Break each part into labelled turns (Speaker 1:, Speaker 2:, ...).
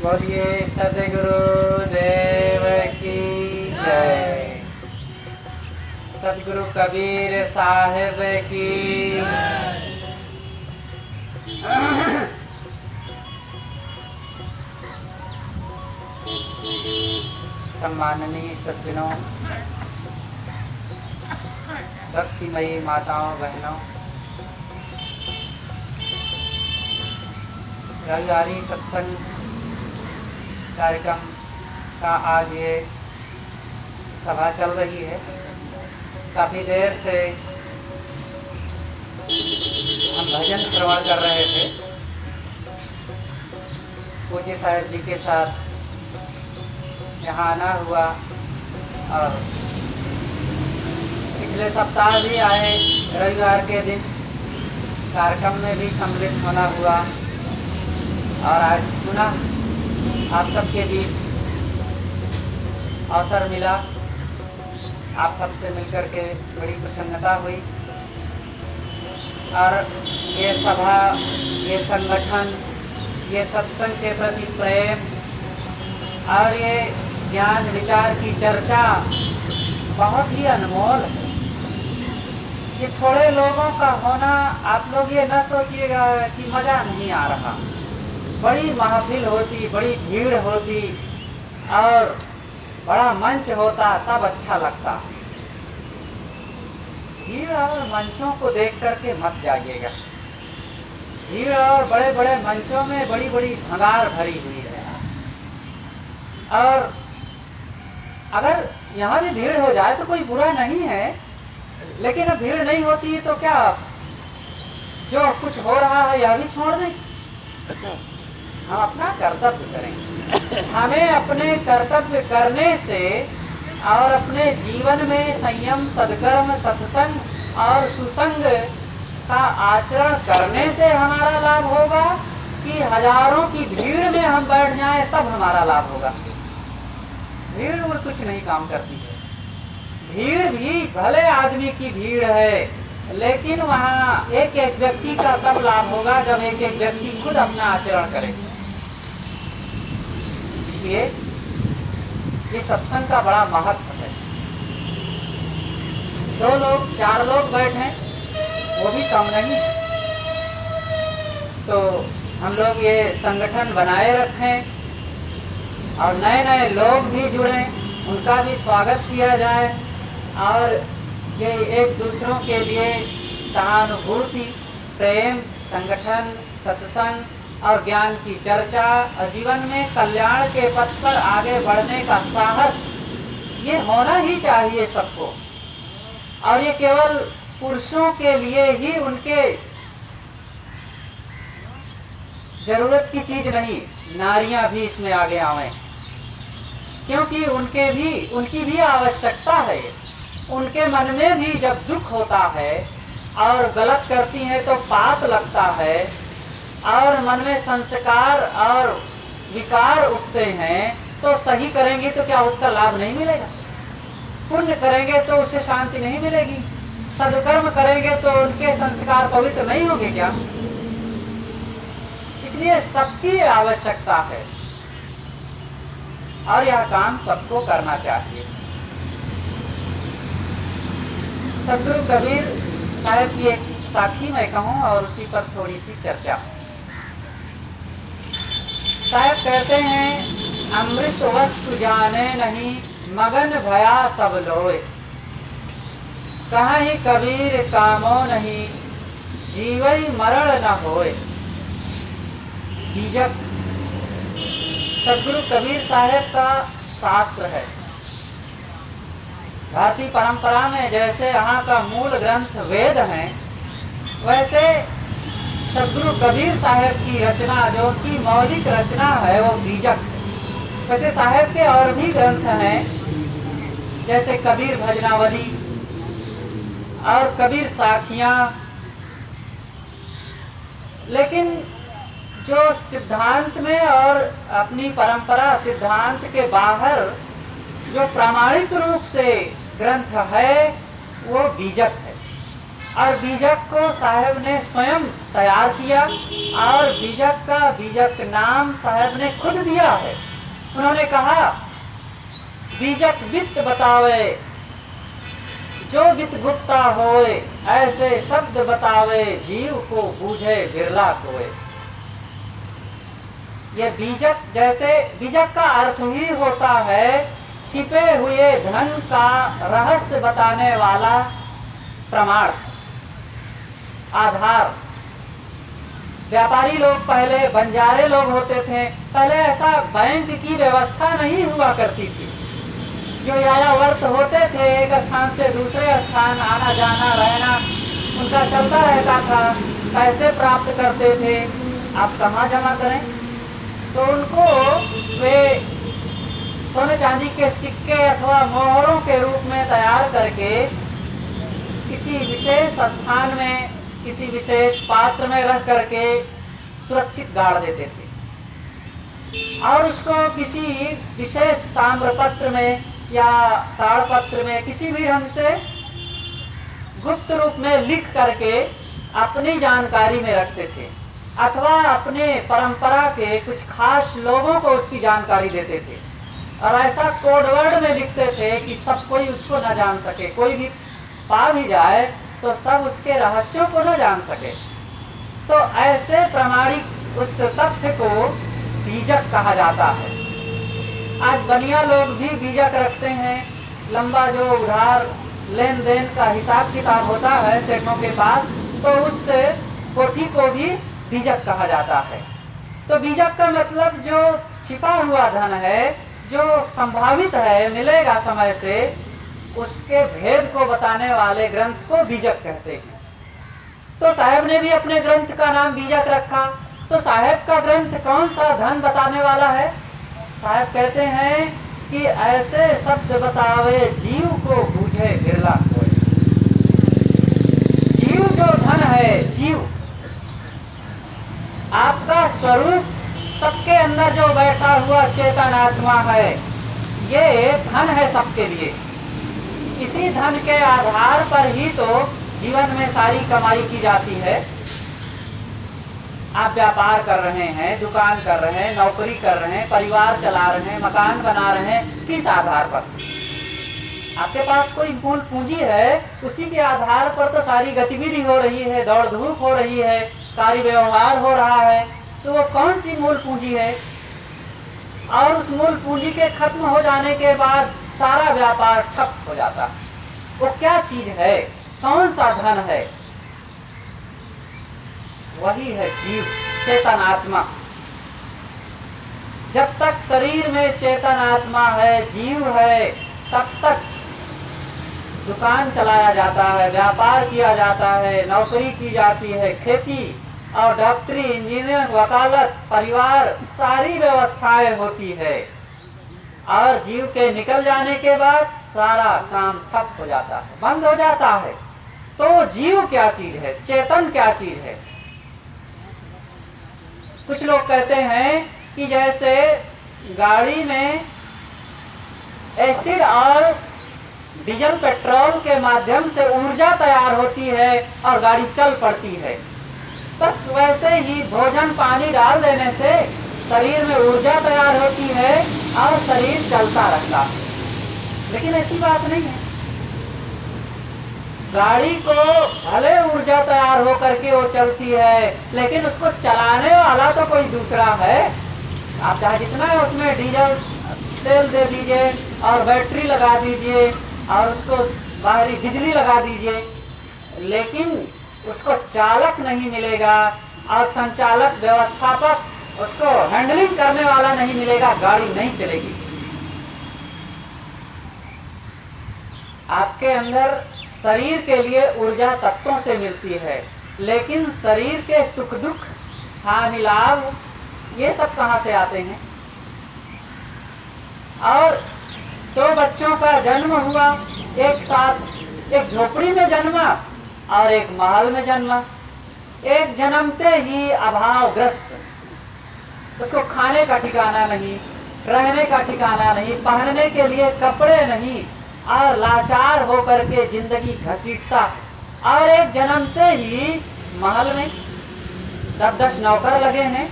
Speaker 1: बोलिए सदगुरु देव की जय। सदगुरु कबीर साहिब की। सम्माननीय सज्जनों, भक्तिमयी माताओं बहनों, रविवारी सत्संग कार्यक्रम का आज ये सभा चल रही है। काफी देर से हम भजन श्रवण कर रहे थे। पूज्य साहिब जी के साथ यहाँ आना हुआ और पिछले सप्ताह भी आए, रविवार के दिन कार्यक्रम में भी सम्मिलित होना हुआ और आज पुनः आप सबके बीच अवसर मिला। आप सबसे मिलकर के बड़ी प्रसन्नता हुई और ये सभा, ये संगठन, ये सत्संग के प्रति प्रेम और ये ज्ञान विचार की चर्चा बहुत ही अनमोल है। ये थोड़े लोगों का होना, आप लोग ये न सोचिएगा कि मजा नहीं आ रहा। बड़ी महफिल होती, बड़ी भीड़ होती और बड़ा मंच होता तब अच्छा लगता। भीड़ और मंचों को देख करके मत जाइएगा। भीड़ और बड़े बड़े मंचों में बड़ी बड़ी भंगार भरी हुई है और अगर यहाँ भी भीड़ हो जाए तो कोई बुरा नहीं है, लेकिन अब भीड़ नहीं होती तो क्या जो कुछ हो रहा है यह भी छोड़ दें? हम अपना कर्तव्य करें। हमें अपने कर्तव्य करने से और अपने जीवन में संयम, सद्कर्म, सत्संग और सुसंग का आचरण करने से हमारा लाभ होगा कि हजारों की भीड़ में हम बैठ जाएं तब हमारा लाभ होगा। भीड़ में कुछ नहीं काम करती है। भीड़ भी भले आदमी की भीड़ है, लेकिन वहाँ एक एक व्यक्ति का तब लाभ होगा जब एक एक व्यक्ति खुद अपना आचरण करे। इसलिए इस सत्संग का बड़ा महत्व है। 2 लोग 4 लोग बैठे वो भी कम नहीं। तो हम लोग ये संगठन बनाए रखें और नए नए लोग भी जुड़े, उनका भी स्वागत किया जाए और ये एक दूसरों के लिए सहानुभूति, प्रेम, संगठन, सत्संग और ज्ञान की चर्चा और जीवन में कल्याण के पथ पर आगे बढ़ने का साहस, ये होना ही चाहिए सबको। और ये केवल पुरुषों के लिए ही उनके जरूरत की चीज नहीं, नारियां भी इसमें आगे आवें, क्योंकि उनकी भी आवश्यकता है। उनके मन में भी जब दुख होता है और गलत करती हैं तो पाप लगता है और मन में संस्कार और विकार उठते हैं, तो सही करेंगे तो क्या उसका लाभ नहीं मिलेगा? पुण्य करेंगे तो उससे शांति नहीं मिलेगी? सदकर्म करेंगे तो उनके संस्कार पवित्र नहीं होंगे क्या? इसलिए सबकी आवश्यकता है और यह काम सबको करना चाहिए। सदगुरु कबीर साहब की एक साखी मैं कहूँ और उसी पर थोड़ी सी चर्चा। साहब कहते हैं, अमृत वस्तु जाने नहीं, मगन भया सब लोए। कहीं कबीर कामो नहीं, जीवई मरण न होए। बीजक सदगुरु कबीर साहब का शास्त्र है। भारतीय परंपरा में जैसे यहाँ का मूल ग्रंथ वेद हैं, वैसे सदगुरु कबीर साहब की रचना, जो कि मौलिक रचना है, वो बीजक है। वैसे साहब के और भी ग्रंथ हैं, जैसे कबीर भजनावली और कबीर साखियां, लेकिन जो सिद्धांत में और अपनी परंपरा सिद्धांत के बाहर जो प्रामाणिक रूप से ग्रंथ है वो बीजक है। और बीजक को साहब ने स्वयं तैयार किया और बीजक नाम साहब ने खुद दिया है। उन्होंने कहा, बीजक वित्त बतावे जो वित्त गुप्ता होए, ऐसे शब्द बतावे जीव को बूझे बिरला कोय। ये बीजक, जैसे बीजक का अर्थ ही होता है छिपे हुए धन का रहस्य बताने वाला प्रमाण, आधार। व्यापारी लोग पहले बंजारे लोग होते थे, पहले ऐसा बैंक की व्यवस्था नहीं हुआ करती थी। जो यायावर्त होते थे, एक स्थान से दूसरे स्थान आना जाना रहना उनका चलता रहता था, पैसे प्राप्त करते थे। आप कहाँ जमा करें? तो उनको वे सोने चांदी के सिक्के अथवा मोहरों के रूप में तैयार करके किसी विशेष स्थान में, किसी विशेष पात्र में रख करके सुरक्षित गाड़ देते थे और उसको किसी विशेष ताम्रपत्र में या ताड़पत्र में किसी भी ढंग से गुप्त रूप में लिख करके अपनी जानकारी में रखते थे अथवा अपने परंपरा के कुछ खास लोगों को उसकी जानकारी देते थे और ऐसा कोडवर्ड में लिखते थे कि सब कोई उसको न जान सके। कोई भी पा भी जाए तो सब उसके रहस्यों को न जान सके। तो ऐसे प्रामाणिक उस तथ्य को बीजक कहा जाता है। आज बनिया लोग भी बीजक रखते हैं। लंबा जो उधार लेन देन का हिसाब किताब होता है सेठों के पास, तो उस पोथी को भी बीजक कहा जाता है। तो बीजक का मतलब जो छिपा हुआ धन है, जो संभावित है, मिलेगा समय से, उसके भेद को बताने वाले ग्रंथ को बीजक कहते हैं। तो साहब ने भी अपने ग्रंथ का नाम बीजक रखा। तो साहब का ग्रंथ कौन सा धन बताने वाला है? साहब कहते हैं कि ऐसे शब्द बतावे जीव को बूझे बिरला कोय। जीव जो धन है, जीव आपका स्वरूप, सबके अंदर जो बैठा हुआ चेतन आत्मा है, ये धन है सबके लिए। इसी धन के आधार पर ही तो जीवन में सारी कमाई की जाती है। आप व्यापार कर रहे हैं, दुकान कर रहे हैं, नौकरी कर रहे हैं, परिवार चला रहे हैं, मकान बना रहे हैं, किस आधार पर? आपके पास कोई मूल पूंजी है, उसी के आधार पर तो सारी गतिविधि हो रही है, दौड़ धूप हो रही है, कार्य व्यवहार हो रहा है। तो वो कौन सी मूल पूंजी है? और उस मूल पूंजी के खत्म हो जाने के बाद सारा व्यापार ठप हो जाता है। वो क्या चीज है? कौन सा धन है? वही है जीव, चेतन आत्मा। जब तक शरीर में चेतन आत्मा है, जीव है, तब तक दुकान चलाया जाता है, व्यापार किया जाता है, नौकरी की जाती है, खेती और डॉक्टरी, इंजीनियर, वकालत, परिवार, सारी व्यवस्थाएं होती है। और जीव के निकल जाने के बाद सारा काम ठप हो जाता है, बंद हो जाता है। तो जीव क्या चीज है? चेतन क्या चीज है? कुछ लोग कहते हैं कि जैसे गाड़ी में एसिड और डीजल पेट्रोल के माध्यम से ऊर्जा तैयार होती है और गाड़ी चल पड़ती है, बस वैसे ही भोजन पानी डाल देने से शरीर में ऊर्जा तैयार होती है और शरीर चलता रहता है। लेकिन ऐसी बात नहीं है। गाड़ी को भले ऊर्जा तैयार हो करके वो चलती है, लेकिन उसको चलाने वाला तो कोई दूसरा है। आप चाहे जितना उसमें डीजल तेल दे दीजिए और बैटरी लगा दीजिए और उसको बाहरी बिजली लगा दीजिए, लेकिन उसको चालक नहीं मिलेगा और संचालक, व्यवस्थापक, उसको हैंडलिंग करने वाला नहीं मिलेगा, गाड़ी नहीं चलेगी। आपके अंदर शरीर के लिए ऊर्जा तत्वों से मिलती है, लेकिन शरीर के सुख दुख, हानि लाभ, ये सब कहाँ से आते हैं? और दो बच्चों का जन्म हुआ, एक साथ एक झोपड़ी में जन्मा और एक महल में जन्मा। एक जन्मते ही अभावग्रस्त, उसको खाने का ठिकाना नहीं, रहने का ठिकाना नहीं, पहनने के लिए कपड़े नहीं और लाचार होकर के जिंदगी घसीटता और एक जन्मते ही महल में 10-10 नौकर लगे हैं,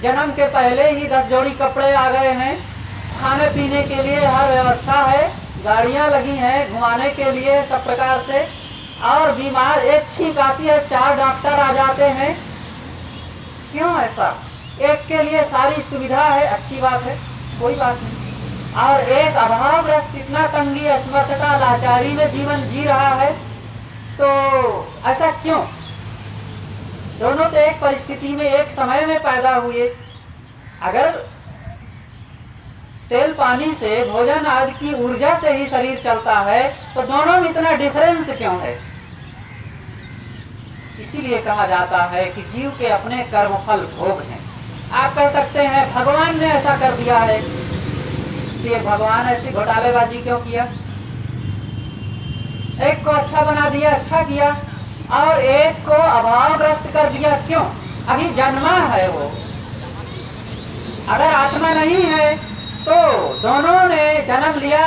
Speaker 1: जन्म के पहले ही 10 जोड़ी कपड़े आ गए हैं, खाने पीने के लिए हर व्यवस्था है, गाड़ियां लगी हैं घुमाने के लिए सब प्रकार से, और बीमार एक छींक आती है 4 डॉक्टर आ जाते हैं। क्यों ऐसा? एक के लिए सारी सुविधा है, अच्छी बात है, कोई बात नहीं, और एक अभावग्रस्त इतना तंगी असमर्थता लाचारी में जीवन जी रहा है, तो ऐसा क्यों? दोनों तो एक परिस्थिति में एक समय में पैदा हुए। अगर तेल पानी से भोजन आदि की ऊर्जा से ही शरीर चलता है तो दोनों में इतना डिफरेंस क्यों है? इसीलिए कहा जाता है कि जीव के अपने कर्मफल भोग हैं। आप कह सकते हैं भगवान ने ऐसा कर दिया है, तो ये भगवान ऐसी घोटालेबाजी क्यों किया? एक को अच्छा बना दिया, अच्छा किया, और एक को अभावग्रस्त कर दिया, क्यों? अभी जन्मा है वो, अगर आत्मा नहीं है तो दोनों ने जन्म लिया,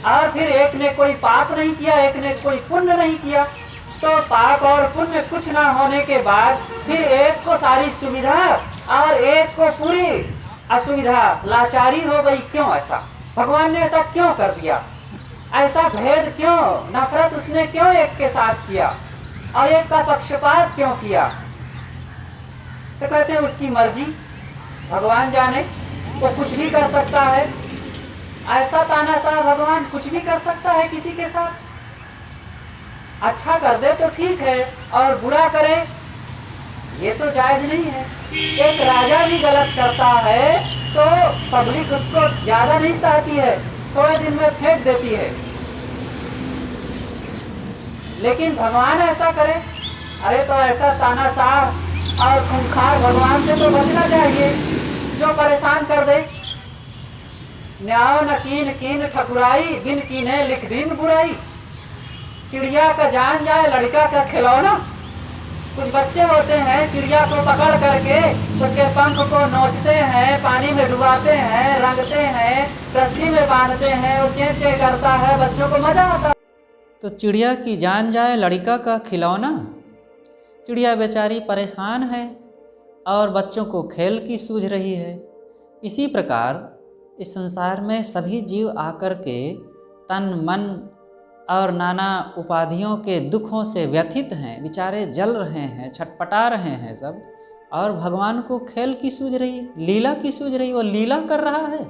Speaker 1: और फिर एक ने कोई पाप नहीं किया, एक ने कोई पुण्य नहीं किया, तो पाप और पुण्य कुछ ना होने के बाद फिर एक को सारी सुविधा और एक को पूरी असुविधा, लाचारी हो गई। क्यों ऐसा? भगवान ने ऐसा क्यों कर दिया? ऐसा भेद क्यों, नफरत उसने क्यों एक के साथ किया और एक का पक्षपात क्यों किया? तो कहते हैं उसकी मर्जी, भगवान जाने, वो कुछ भी कर सकता है। ऐसा तानाशाह भगवान कुछ भी कर सकता है किसी के साथ। अच्छा कर दे तो ठीक है, और बुरा करे ये तो जायज नहीं है। एक राजा भी गलत करता है तो पब्लिक उसको ज्यादा नहीं सहती है, थोड़े दिन में फेंक देती है, लेकिन भगवान ऐसा करे, अरे तो ऐसा तानाशाह और खूंखार भगवान से तो बचना चाहिए जो परेशान कर दे। न्याय न कीन कीन ठकुराई, बिन कीने लिख दिन बुराई। चिड़िया का जान जाए लड़का का खिलौना। कुछ बच्चे होते हैं चिड़िया को पकड़ करके उसके पंख को नोचते हैं, पानी में डुबाते हैं, रंगते हैं, रस्सी में बांधते हैं, वो चें चें करता है, बच्चों को मजा आता है।
Speaker 2: तो चिड़िया की जान जाए लड़का का खिलौना। चिड़िया बेचारी परेशान है और बच्चों को खेल की सूझ रही है। इसी प्रकार इस संसार में सभी जीव आकर के तन मन और नाना उपाधियों के दुखों से व्यथित हैं, बेचारे जल रहे हैं, छटपटा रहे हैं सब, और भगवान को खेल की सूझ रही है, लीला की सूझ रही है। वो लीला कर रहा है,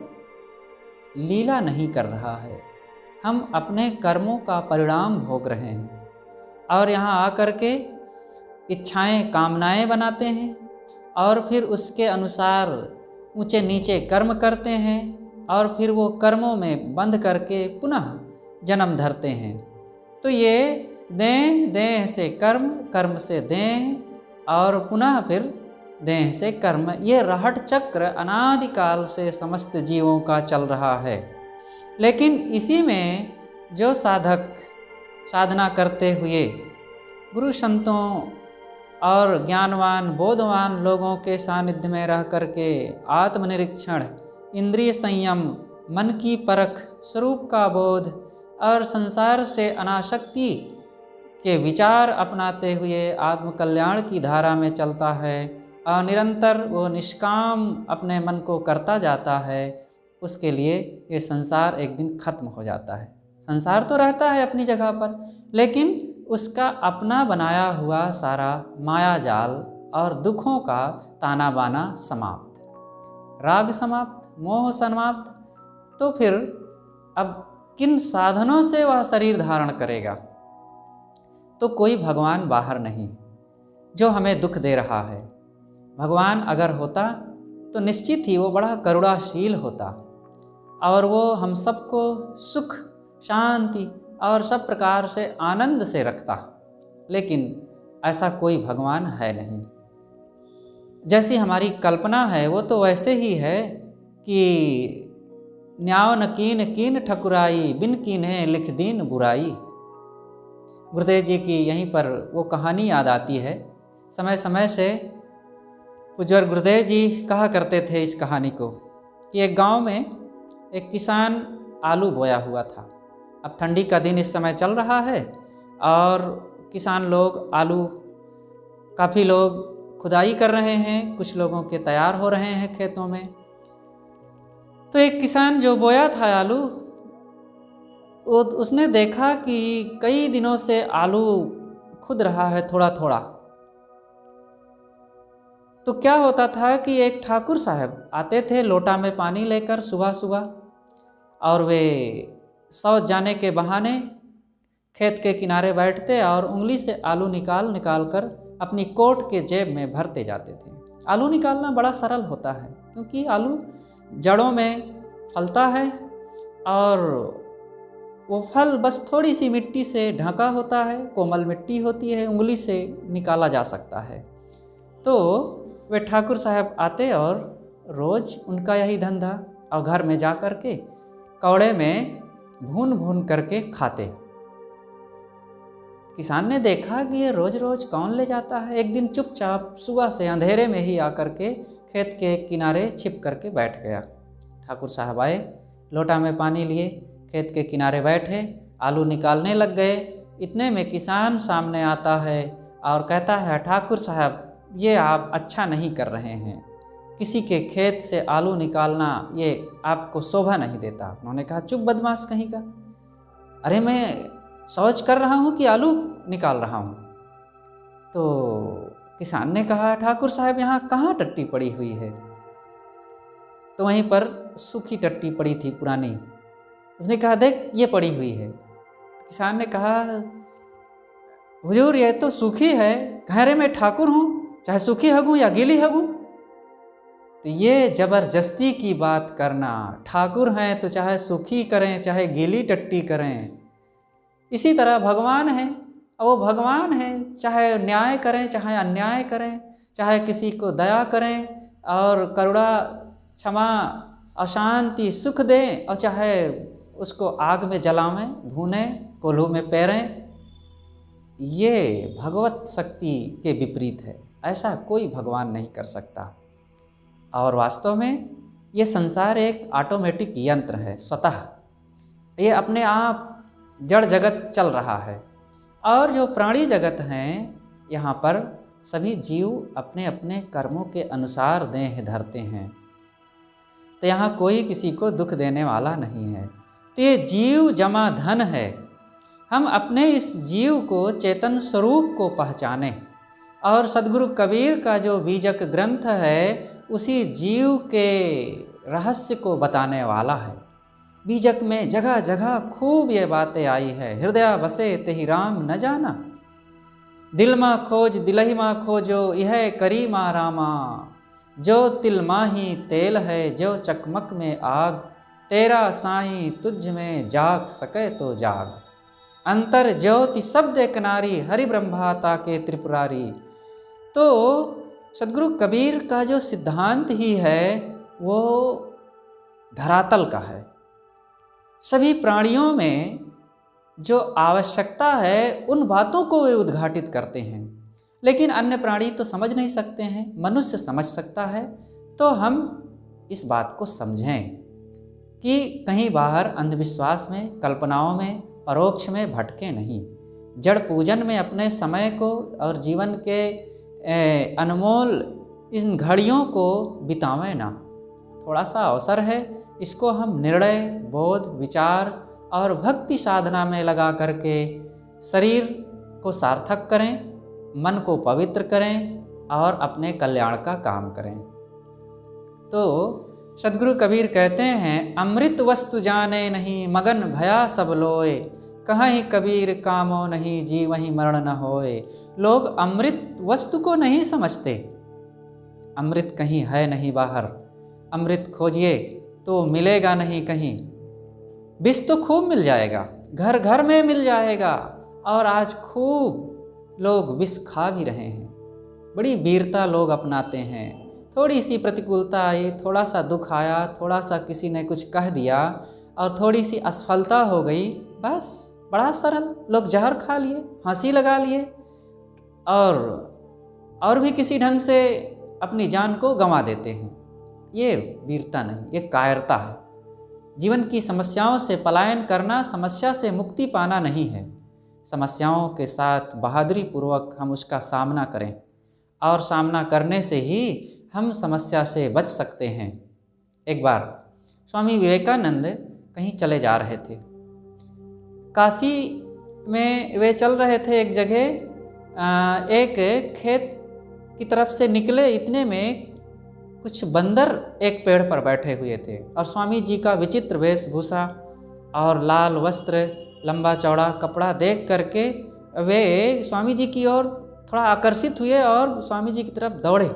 Speaker 2: लीला नहीं कर रहा है। हम अपने कर्मों का परिणाम भोग रहे हैं और यहाँ आकर के इच्छाएं कामनाएं बनाते हैं और फिर उसके अनुसार ऊंचे नीचे कर्म करते हैं और फिर वो कर्मों में बंध करके पुनः जन्म धरते हैं। तो ये देह, देह से कर्म, कर्म से देह और पुनः फिर देह से कर्म, ये रहट चक्र अनादिकाल से समस्त जीवों का चल रहा है। लेकिन इसी में जो साधक साधना करते हुए गुरु संतों और ज्ञानवान बोधवान लोगों के सानिध्य में रह करके आत्मनिरीक्षण, इंद्रिय संयम, मन की परख, स्वरूप का बोध और संसार से अनासक्ति के विचार अपनाते हुए आत्मकल्याण की धारा में चलता है और निरंतर वो निष्काम अपने मन को करता जाता है, उसके लिए ये संसार एक दिन खत्म हो जाता है। संसार तो रहता है अपनी जगह पर, लेकिन उसका अपना बनाया हुआ सारा माया जाल और दुखों का ताना बाना समाप्त, राग समाप्त, मोह समाप्त। तो फिर अब किन साधनों से वह शरीर धारण करेगा? तो कोई भगवान बाहर नहीं जो हमें दुख दे रहा है। भगवान अगर होता तो निश्चित ही वो बड़ा करुणाशील होता और वो हम सबको सुख, शांति और सब प्रकार से आनंद से रखता, लेकिन ऐसा कोई भगवान है नहीं। जैसी हमारी कल्पना है वो तो वैसे ही है कि न्याय न कीन कीन ठकुराई, बिन कीन्हे लिख दीन बुराई। गुरुदेव जी की यहीं पर वो कहानी याद आती है। समय समय से पूज्य गुरुदेव जी कहा करते थे इस कहानी को कि एक गांव में एक किसान आलू बोया हुआ था। अब ठंडी का दिन इस समय चल रहा है और किसान लोग आलू, काफ़ी लोग खुदाई कर रहे हैं, कुछ लोगों के तैयार हो रहे हैं खेतों में। तो एक किसान जो बोया था आलू, उसने देखा कि कई दिनों से आलू खुद रहा है थोड़ा थोड़ा। तो क्या होता था कि एक ठाकुर साहब आते थे लोटा में पानी लेकर सुबह सुबह, और वे शौच जाने के बहाने खेत के किनारे बैठते और उंगली से आलू निकाल निकाल कर अपनी कोट के जेब में भरते जाते थे। आलू निकालना बड़ा सरल होता है, क्योंकि आलू जड़ों में फलता है और वो फल बस थोड़ी सी मिट्टी से ढका होता है, कोमल मिट्टी होती है, उंगली से निकाला जा सकता है। तो वे ठाकुर साहब आते और रोज़ उनका यही धंधा, और घर में जा कर के कौड़े में भून भून करके खाते। किसान ने देखा कि ये रोज़ रोज़ कौन ले जाता है। एक दिन चुपचाप सुबह से अंधेरे में ही आकर के खेत के किनारे छिप करके बैठ गया। ठाकुर साहब आए, लोटा में पानी लिए, खेत के किनारे बैठे, आलू निकालने लग गए। इतने में किसान सामने आता है और कहता है, ठाकुर साहब ये आप अच्छा नहीं कर रहे हैं, किसी के खेत से आलू निकालना ये आपको शोभा नहीं देता। उन्होंने कहा, चुप बदमाश कहीं का, अरे मैं शौच कर रहा हूँ कि आलू निकाल रहा हूँ। तो किसान ने कहा, ठाकुर साहब यहाँ कहाँ टट्टी पड़ी हुई है? तो वहीं पर सूखी टट्टी पड़ी थी पुरानी। उसने कहा, देख ये पड़ी हुई है। किसान ने कहा, हुजूर ये तो सूखी है, गहरे में ठाकुर हूँ, चाहे सूखी हगूँ या गीली हगूँ। तो ये जबरदस्ती की बात करना, ठाकुर हैं तो चाहे सूखी करें चाहे गीली टट्टी करें। इसी तरह भगवान हैं, और वो भगवान हैं, चाहे न्याय करें चाहे अन्याय करें, चाहे किसी को दया करें और करुणा क्षमा अशांति सुख दें, और चाहे उसको आग में जलावें, भूनें, कोल्हू में पेरें। ये भगवत शक्ति के विपरीत है, ऐसा कोई भगवान नहीं कर सकता। और वास्तव में ये संसार एक ऑटोमेटिक यंत्र है, स्वतः ये अपने आप जड़ जगत चल रहा है। और जो प्राणी जगत हैं, यहाँ पर सभी जीव अपने अपने कर्मों के अनुसार देह धरते हैं। तो यहाँ कोई किसी को दुख देने वाला नहीं है। तो ये जीव जमा धन है। हम अपने इस जीव को, चेतन स्वरूप को पहचानें, और सद्गुरु कबीर का जो बीजक ग्रंथ है उसी जीव के रहस्य को बताने वाला है। बीजक में जगह जगह खूब ये बातें आई है। हृदय बसे तेहि राम न जाना, दिल मा खोज दिलहि मा खोजो, यह करी मा रामा, जो तिल माही तेल है, जो चकमक में आग, तेरा साईं तुझ में जाग सके तो जाग, अंतर ज्योति शब्द एक नारी, हरि ब्रह्मा ताके त्रिपुरारी। तो सद्गुरु कबीर का जो सिद्धांत ही है वो धरातल का है। सभी प्राणियों में जो आवश्यकता है उन बातों को वे उद्घाटित करते हैं, लेकिन अन्य प्राणी तो समझ नहीं सकते हैं। मनुष्य समझ सकता है। तो हम इस बात को समझें कि कहीं बाहर अंधविश्वास में, कल्पनाओं में, परोक्ष में भटके नहीं। जड़ पूजन में अपने समय को और जीवन के अनमोल इन घड़ियों को बितावें ना। थोड़ा सा अवसर है, इसको हम निर्णय, बोध, विचार और भक्ति साधना में लगा करके शरीर को सार्थक करें, मन को पवित्र करें और अपने कल्याण का काम करें। तो सद्गुरु कबीर कहते हैं, अमृत वस्तु जाने नहीं, मगन भया सब लोए, कहीं कबीर कामो नहीं, जी वहीं मरण न होए। लोग अमृत वस्तु को नहीं समझते। अमृत कहीं है नहीं बाहर, अमृत खोजिए तो मिलेगा नहीं कहीं। विष तो खूब मिल जाएगा, घर घर में मिल जाएगा, और आज खूब लोग विष खा भी रहे हैं। बड़ी वीरता लोग अपनाते हैं। थोड़ी सी प्रतिकूलता आई, थोड़ा सा दुख आया, थोड़ा सा किसी ने कुछ कह दिया और थोड़ी सी असफलता हो गई, बस बड़ा सरल लोग जहर खा लिए, फांसी लगा लिए और भी किसी ढंग से अपनी जान को गंवा देते हैं। ये वीरता नहीं, ये कायरता है। जीवन की समस्याओं से पलायन करना समस्या से मुक्ति पाना नहीं है। समस्याओं के साथ बहादुरी पूर्वक हम उसका सामना करें, और सामना करने से ही हम समस्या से बच सकते हैं। एक बार स्वामी विवेकानंद कहीं चले जा रहे थे। काशी में वे चल रहे थे। एक जगह एक खेत की तरफ से निकले, इतने में कुछ बंदर एक पेड़ पर बैठे हुए थे, और स्वामी जी का विचित्र वेशभूषा और लाल वस्त्र, लंबा चौड़ा कपड़ा देख करके वे स्वामी जी की ओर थोड़ा आकर्षित हुए और स्वामी जी की तरफ दौड़े।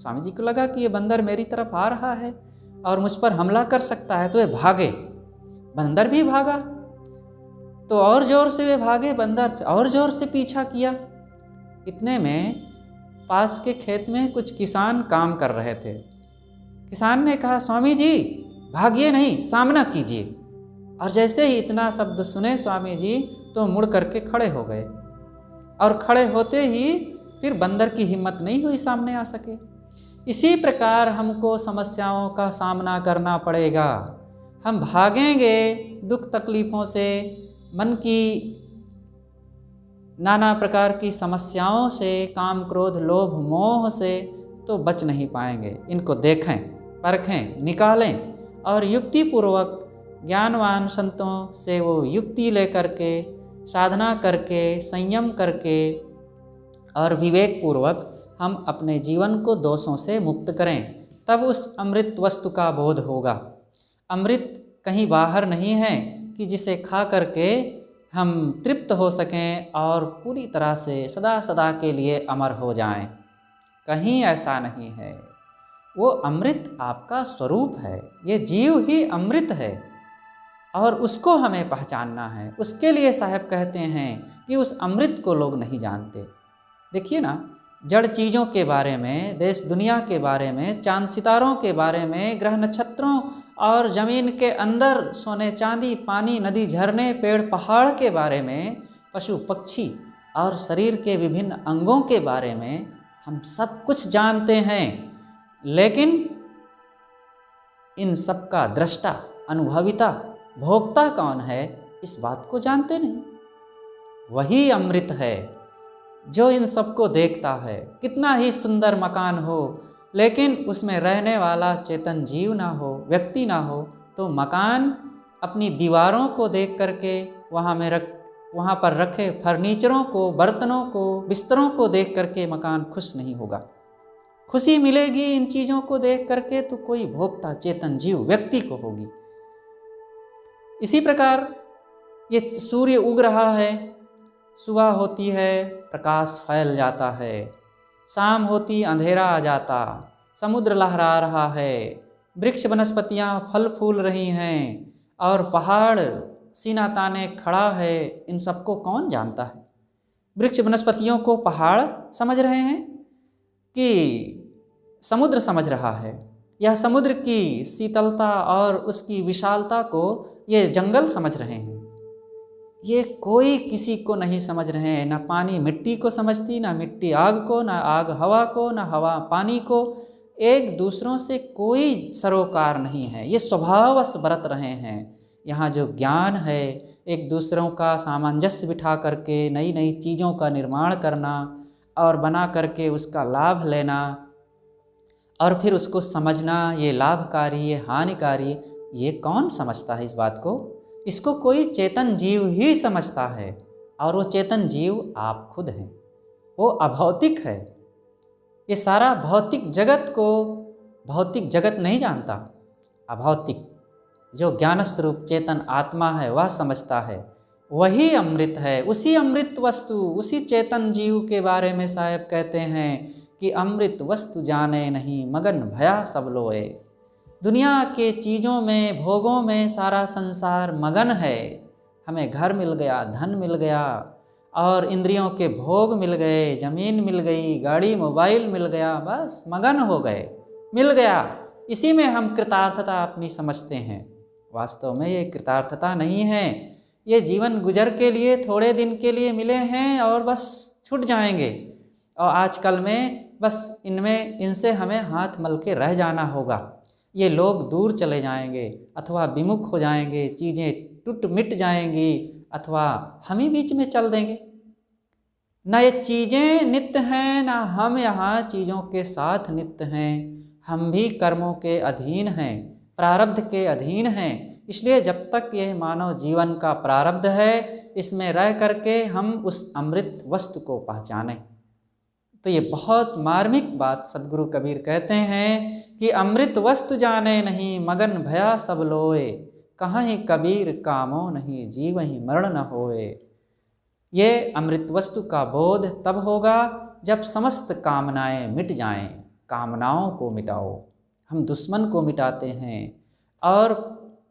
Speaker 2: स्वामी जी को लगा कि ये बंदर मेरी तरफ आ रहा है और मुझ पर हमला कर सकता है, तो वे भागे। बंदर भी भागा, तो और ज़ोर से वे भागे, बंदर और ज़ोर से पीछा किया। इतने में पास के खेत में कुछ किसान काम कर रहे थे। किसान ने कहा, स्वामी जी भागिए नहीं, सामना कीजिए। और जैसे ही इतना शब्द सुने स्वामी जी, तो मुड़ करके खड़े हो गए, और खड़े होते ही फिर बंदर की हिम्मत नहीं हुई सामने आ सके। इसी प्रकार हमको समस्याओं का सामना करना पड़ेगा। हम भागेंगे दुख तकलीफ़ों से, मन की नाना प्रकार की समस्याओं से, काम क्रोध लोभ मोह से तो बच नहीं पाएंगे। इनको देखें, परखें, निकालें, और युक्ति पूर्वक ज्ञानवान संतों से वो युक्ति लेकर के, साधना करके, संयम करके और विवेक पूर्वक हम अपने जीवन को दोषों से मुक्त करें। तब उस अमृत वस्तु का बोध होगा। अमृत कहीं बाहर नहीं है कि जिसे खा करके हम तृप्त हो सकें और पूरी तरह से सदा सदा के लिए अमर हो जाएं। कहीं ऐसा नहीं है। वो अमृत आपका स्वरूप है। ये जीव ही अमृत है, और उसको हमें पहचानना है। उसके लिए साहब कहते हैं कि उस अमृत को लोग नहीं जानते। देखिए ना, जड़ चीज़ों के बारे में, देश दुनिया के बारे में, चांद सितारों के बारे में, ग्रह नक्षत्रों और ज़मीन के अंदर सोने चांदी, पानी, नदी, झरने, पेड़ पहाड़ के बारे में, पशु पक्षी और शरीर के विभिन्न अंगों के बारे में हम सब कुछ जानते हैं, लेकिन इन सब का दृष्टा, अनुभविता, भोक्ता कौन है, इस बात को जानते नहीं। वही अमृत है जो इन सबको देखता है। कितना ही सुंदर मकान हो, लेकिन उसमें रहने वाला चेतन जीव ना हो, व्यक्ति ना हो, तो मकान अपनी दीवारों को देख करके, वहाँ पर रखे फर्नीचरों को, बर्तनों को, बिस्तरों को देख करके मकान खुश नहीं होगा। खुशी मिलेगी इन चीज़ों को देख करके तो कोई भोक्ता चेतन जीव व्यक्ति को होगी। इसी प्रकार ये सूर्य उग रहा है, सुबह होती है प्रकाश फैल जाता है, शाम होती अंधेरा आ जाता, समुद्र लहरा रहा है, वृक्ष वनस्पतियाँ फल फूल रही हैं, और पहाड़ सीना ताने खड़ा है। इन सबको कौन जानता है? वृक्ष वनस्पतियों को पहाड़ समझ रहे हैं कि समुद्र समझ रहा है? यह समुद्र की शीतलता और उसकी विशालता को ये जंगल समझ रहे हैं? ये कोई किसी को नहीं समझ रहे हैं। ना पानी मिट्टी को समझती, ना मिट्टी आग को, ना आग हवा को, ना हवा पानी को। एक दूसरों से कोई सरोकार नहीं है। ये स्वभाववश बरत रहे हैं। यहाँ जो ज्ञान है, एक दूसरों का सामंजस्य बिठा करके नई नई चीज़ों का निर्माण करना और बना करके उसका लाभ लेना और फिर उसको समझना, ये लाभकारी, ये हानिकारी, ये कौन समझता है इस बात को? इसको कोई चेतन जीव ही समझता है, और वो चेतन जीव आप खुद हैं। वो अभौतिक है। ये सारा भौतिक जगत को भौतिक जगत नहीं जानता। अभौतिक जो ज्ञान स्वरूप चेतन आत्मा है वह समझता है। वही अमृत है। उसी अमृत वस्तु, उसी चेतन जीव के बारे में साहब कहते हैं कि अमृत वस्तु जाने नहीं, मगन भया सब लोए। दुनिया के चीज़ों में, भोगों में सारा संसार मगन है। हमें घर मिल गया, धन मिल गया और इंद्रियों के भोग मिल गए, ज़मीन मिल गई, गाड़ी मोबाइल मिल गया, बस मगन हो गए, मिल गया। इसी में हम कृतार्थता अपनी समझते हैं। वास्तव में ये कृतार्थता नहीं है। ये जीवन गुजर के लिए, थोड़े दिन के लिए मिले हैं और बस छूट जाएंगे। और आजकल में बस इनसे हमें हाथ मल के रह जाना होगा। ये लोग दूर चले जाएंगे अथवा विमुख हो जाएंगे, चीज़ें टूट मिट जाएंगी अथवा हम ही बीच में चल देंगे। न ये चीज़ें नित्य हैं, न हम यहाँ चीज़ों के साथ नित्य हैं। हम भी कर्मों के अधीन हैं, प्रारब्ध के अधीन हैं। इसलिए जब तक यह मानव जीवन का प्रारब्ध है, इसमें रह करके हम उस अमृत वस्तु को पहचानें। तो ये बहुत मार्मिक बात सदगुरु कबीर कहते हैं कि अमृत वस्तु जाने नहीं, मगन भया सब लोए। कहाँ ही कबीर कामो नहीं, जीव ही मरण न होए। ये अमृत वस्तु का बोध तब होगा जब समस्त कामनाएं मिट जाएं। कामनाओं को मिटाओ। हम दुश्मन को मिटाते हैं और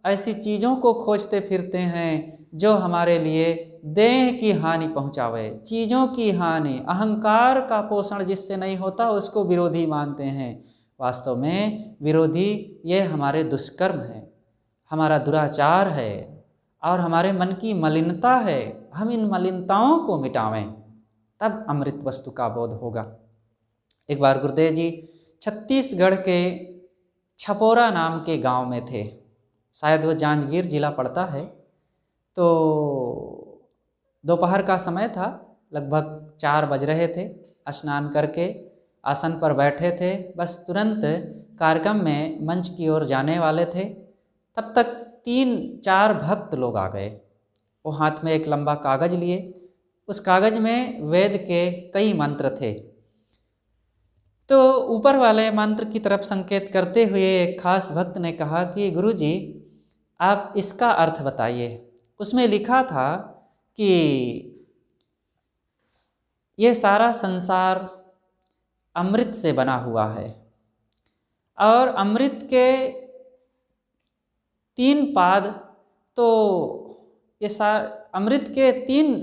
Speaker 2: ऐसी चीज़ों को खोजते फिरते हैं जो हमारे लिए देह की हानि पहुंचावे, चीज़ों की हानि। अहंकार का पोषण जिससे नहीं होता उसको विरोधी मानते हैं। वास्तव में विरोधी ये हमारे दुष्कर्म है, हमारा दुराचार है और हमारे मन की मलिनता है। हम इन मलिनताओं को मिटावें, तब अमृत वस्तु का बोध होगा। एक बार गुरुदेव जी छत्तीसगढ़ के छपोरा नाम के गांव में थे। शायद वो जांजगीर जिला पड़ता है। तो दोपहर का समय था, लगभग 4 बज रहे थे। स्नान करके आसन पर बैठे थे, बस तुरंत कार्यक्रम में मंच की ओर जाने वाले थे। तब तक 3-4 भक्त लोग आ गए। वो हाथ में एक लंबा कागज़ लिए। उस कागज़ में वेद के कई मंत्र थे। तो ऊपर वाले मंत्र की तरफ संकेत करते हुए एक खास भक्त ने कहा कि गुरुजी आप इसका अर्थ बताइए। उसमें लिखा था कि ये सारा संसार अमृत से बना हुआ है और अमृत के 3 पाद, तो ये अमृत के 3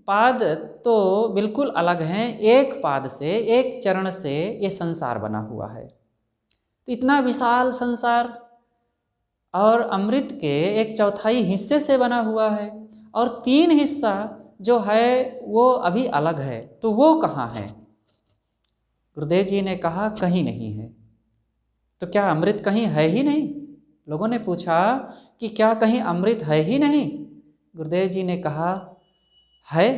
Speaker 2: पाद तो बिल्कुल अलग हैं। एक पाद से, एक चरण से ये संसार बना हुआ है। तो इतना विशाल संसार और अमृत के 1/4 हिस्से से बना हुआ है और 3 हिस्सा जो है वो अभी अलग है, तो वो कहाँ है? गुरुदेव जी ने कहा कहीं नहीं है। तो क्या अमृत कहीं है ही नहीं? लोगों ने पूछा कि क्या कहीं अमृत है ही नहीं? गुरुदेव जी ने कहा है।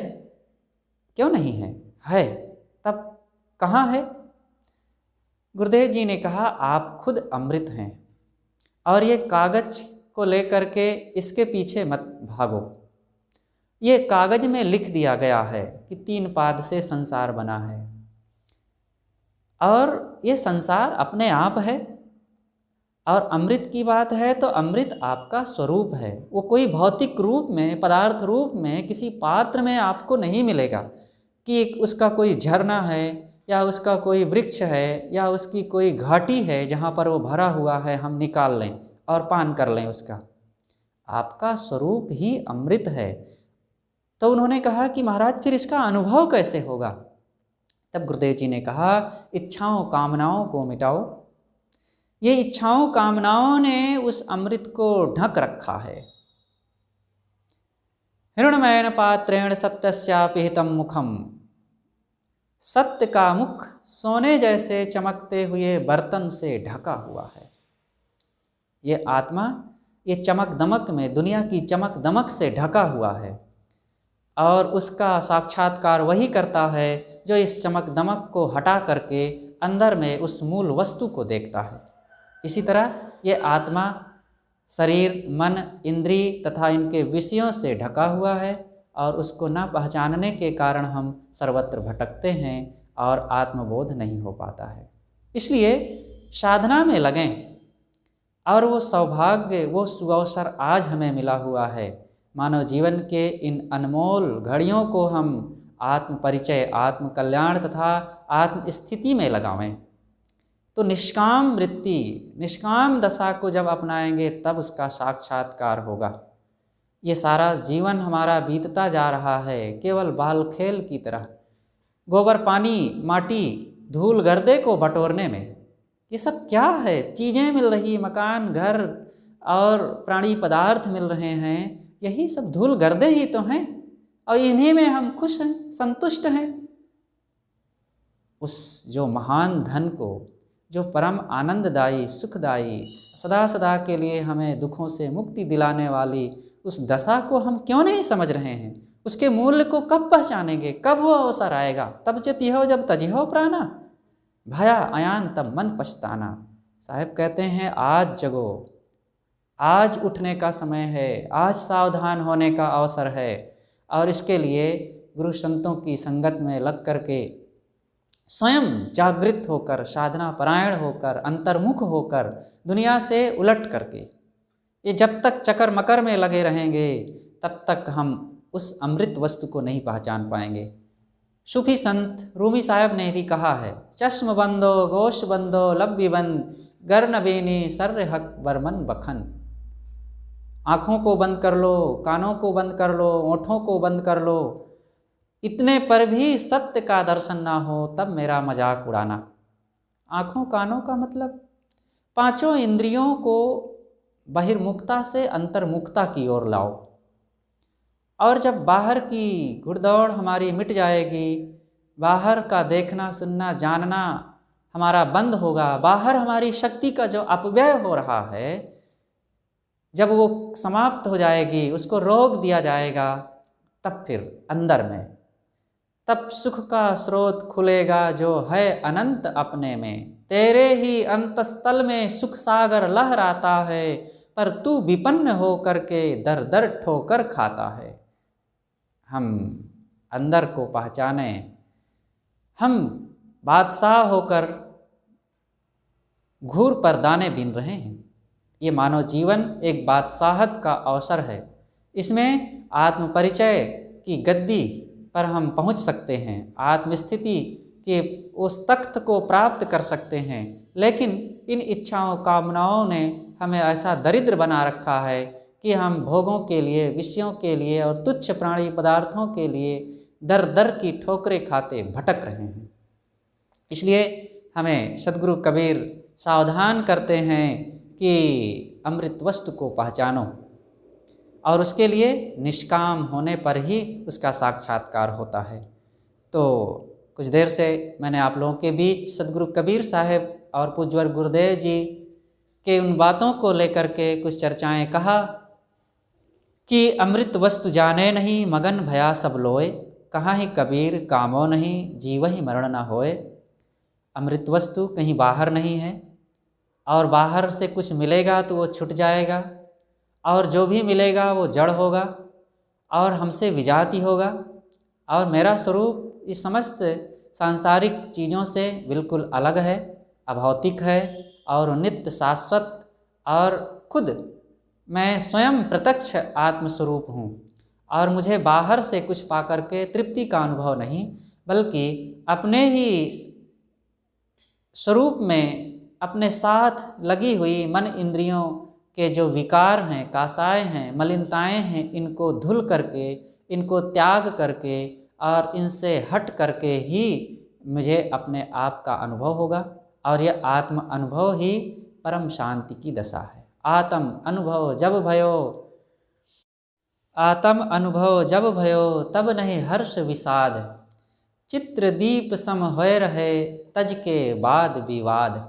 Speaker 2: क्यों नहीं है? है। तब कहाँ है? गुरुदेव जी ने कहा आप खुद अमृत हैं और ये कागज को लेकर के इसके पीछे मत भागो। ये कागज में लिख दिया गया है कि 3 पाद से संसार बना है और ये संसार अपने आप है। और अमृत की बात है तो अमृत आपका स्वरूप है। वो कोई भौतिक रूप में, पदार्थ रूप में, किसी पात्र में आपको नहीं मिलेगा कि उसका कोई झरना है या उसका कोई वृक्ष है या उसकी कोई घाटी है जहाँ पर वो भरा हुआ है, हम निकाल लें और पान कर लें उसका। आपका स्वरूप ही अमृत है। तो उन्होंने कहा कि महाराज फिर इसका अनुभव कैसे होगा? तब गुरुदेव जी ने कहा इच्छाओं कामनाओं को मिटाओ। ये इच्छाओं कामनाओं ने उस अमृत को ढक रखा है। हिरण्मयेन पात्रेण सत्यस्यापिहितं मुखम। सत्य का मुख सोने जैसे चमकते हुए बर्तन से ढका हुआ है। ये आत्मा ये चमक दमक में, दुनिया की चमक दमक से ढका हुआ है और उसका साक्षात्कार वही करता है जो इस चमक दमक को हटा करके अंदर में उस मूल वस्तु को देखता है। इसी तरह ये आत्मा शरीर, मन, इंद्रिय तथा इनके विषयों से ढका हुआ है और उसको न पहचानने के कारण हम सर्वत्र भटकते हैं और आत्मबोध नहीं हो पाता है। इसलिए साधना में लगें और वो सौभाग्य, वो सुअवसर आज हमें मिला हुआ है। मानव जीवन के इन अनमोल घड़ियों को हम आत्म परिचय, आत्म कल्याण तथा आत्म स्थिति में लगावें। तो निष्काम वृत्ति, निष्काम दशा को जब अपनाएंगे तब उसका साक्षात्कार होगा। ये सारा जीवन हमारा बीतता जा रहा है केवल बाल खेल की तरह, गोबर पानी माटी धूल गर्दे को बटोरने में। ये सब क्या है? चीज़ें मिल रही, मकान घर और प्राणी पदार्थ मिल रहे हैं, यही सब धूल गर्दे ही तो हैं और इन्हीं में हम खुश हैं, संतुष्ट हैं। उस जो महान धन को, जो परम आनंददायी, सुखदायी, सदा सदा के लिए हमें दुखों से मुक्ति दिलाने वाली उस दशा को हम क्यों नहीं समझ रहे हैं? उसके मूल्य को कब पहचानेंगे? कब वो अवसर आएगा? तब चेतिहो जब तजिहो प्राणा, भया अयान तब मन पछताना। साहब कहते हैं आज जगो, आज उठने का समय है, आज सावधान होने का अवसर है। और इसके लिए गुरु संतों की संगत में लग कर के स्वयं जागृत होकर, साधना परायण होकर, अंतर्मुख होकर, दुनिया से उलट करके, ये जब तक चकर मकर में लगे रहेंगे तब तक हम उस अमृत वस्तु को नहीं पहचान पाएंगे। सूफी संत रूमी साहब ने भी कहा है, चश्म बंदो गोश बंदो लब्बी बंद गर नबीनी सर्र हक बरमन बखन। आँखों को बंद कर लो, कानों को बंद कर लो, ओंठों को बंद कर लो, इतने पर भी सत्य का दर्शन ना हो तब मेरा मजाक उड़ाना। आँखों कानों का मतलब पांचों इंद्रियों को बहिर्मुखता से अंतर्मुखता की ओर लाओ। और जब बाहर की घुड़दौड़ हमारी मिट जाएगी, बाहर का देखना सुनना जानना हमारा बंद होगा, बाहर हमारी शक्ति का जो अपव्यय हो रहा है जब वो समाप्त हो जाएगी, उसको रोक दिया जाएगा, तब फिर अंदर में तब सुख का स्रोत खुलेगा जो है अनंत अपने में। तेरे ही अंतस्थल में सुख सागर लहराता है, पर तू विपन्न हो करके दर दर ठोकर खाता है। हम अंदर को पहचाने, हम बादशाह होकर घूर पर दाने बीन रहे हैं। ये मानव जीवन एक बादशाहत का अवसर है। इसमें आत्मपरिचय की गद्दी पर हम पहुंच सकते हैं, आत्मस्थिति के उस तख्त को प्राप्त कर सकते हैं। लेकिन इन इच्छाओं कामनाओं ने हमें ऐसा दरिद्र बना रखा है कि हम भोगों के लिए, विषयों के लिए और तुच्छ प्राणी पदार्थों के लिए दर दर की ठोकरें खाते भटक रहे हैं। इसलिए हमें सद्गुरु कबीर सावधान करते हैं कि अमृत वस्तु को पहचानो, और उसके लिए निष्काम होने पर ही उसका साक्षात्कार होता है। तो कुछ देर से मैंने आप लोगों के बीच सद्गुरु कबीर साहब और पूज्यवर गुरुदेव जी के उन बातों को लेकर के कुछ चर्चाएं कहा कि अमृत वस्तु जाने नहीं मगन भया सब लोए, कहाँ ही कबीर कामो नहीं जीव ही मरण न होए। अमृत वस्तु कहीं बाहर नहीं है, और बाहर से कुछ मिलेगा तो वो छूट जाएगा, और जो भी मिलेगा वो जड़ होगा और हमसे विजाति होगा। और मेरा स्वरूप इस समस्त सांसारिक चीज़ों से बिल्कुल अलग है, अभौतिक है और नित्य शाश्वत, और खुद मैं स्वयं प्रत्यक्ष आत्मस्वरूप हूँ। और मुझे बाहर से कुछ पाकर के तृप्ति का अनुभव नहीं, बल्कि अपने ही स्वरूप में अपने साथ लगी हुई मन इंद्रियों के जो विकार हैं, कासाय हैं, मलिनताएं हैं, इनको धुल करके, इनको त्याग करके और इनसे हट करके ही मुझे अपने आप का अनुभव होगा। और यह आत्म अनुभव ही परम शांति की दशा है। आत्म अनुभव जब भयो, आत्म अनुभव जब भयो तब नहीं हर्ष विषाद, चित्र दीप सम होए रहे तज के बाद विवाद।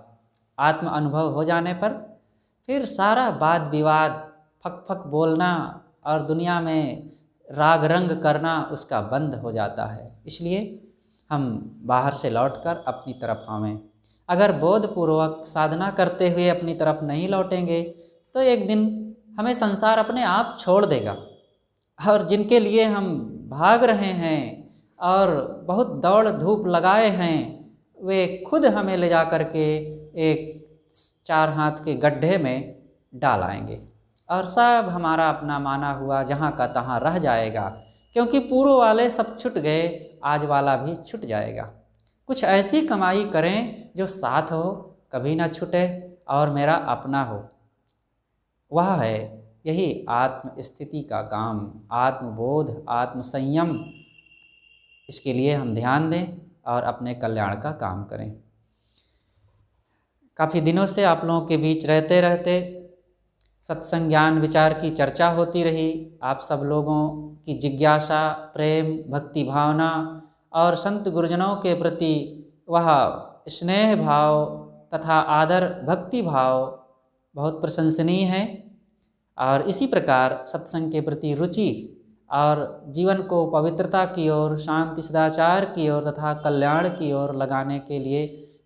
Speaker 2: आत्म अनुभव हो जाने पर फिर सारा वाद विवाद, फक फक बोलना और दुनिया में राग रंग करना उसका बंद हो जाता है। इसलिए हम बाहर से लौटकर अपनी तरफ आवें। अगर बोधपूर्वक साधना करते हुए अपनी तरफ नहीं लौटेंगे तो एक दिन हमें संसार अपने आप छोड़ देगा। और जिनके लिए हम भाग रहे हैं और बहुत दौड़ धूप लगाए हैं, वे खुद हमें ले जा कर के एक 4 हाथ के गड्ढे में डाल आएंगे और सब हमारा अपना माना हुआ जहाँ का तहाँ रह जाएगा। क्योंकि पूर्व वाले सब छूट गए, आज वाला भी छूट जाएगा। कुछ ऐसी कमाई करें जो साथ हो, कभी ना छूटे और मेरा अपना हो। वह है यही आत्म स्थिति का काम, आत्मबोध, आत्मसंयम। इसके लिए हम ध्यान दें और अपने कल्याण का काम करें। काफ़ी दिनों से आप लोगों के बीच रहते रहते सत्संग ज्ञान विचार की चर्चा होती रही। आप सब लोगों की जिज्ञासा, प्रेम, भक्ति भावना और संत गुरुजनों के प्रति वह स्नेह भाव तथा आदर भक्ति भाव बहुत प्रशंसनीय है। और इसी प्रकार सत्संग के प्रति रुचि और जीवन को पवित्रता की ओर, शांति सदाचार की ओर तथा कल्याण की ओर लगाने के लिए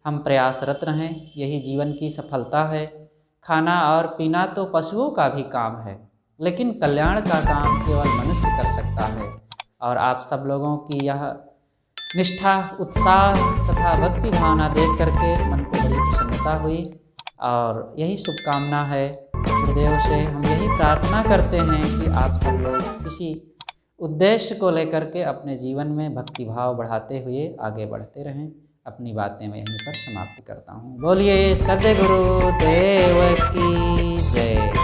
Speaker 2: हम प्रयासरत रहें। यही जीवन की सफलता है। खाना और पीना तो पशुओं का भी काम है, लेकिन कल्याण का काम केवल मनुष्य कर सकता है। और आप सब लोगों की यह निष्ठा, उत्साह तथा भक्ति भावना देख करके मन को बड़ी प्रसन्नता हुई और यही शुभकामना है। गुरुदेव से हम यही प्रार्थना करते हैं कि आप सब लोग इसी उद्देश्य को लेकर के अपने जीवन में भक्ति भाव बढ़ाते हुए आगे बढ़ते रहें। अपनी बातें मैं यहीं पर समाप्त करता हूँ। बोलिए सद्गुरु देव की जय।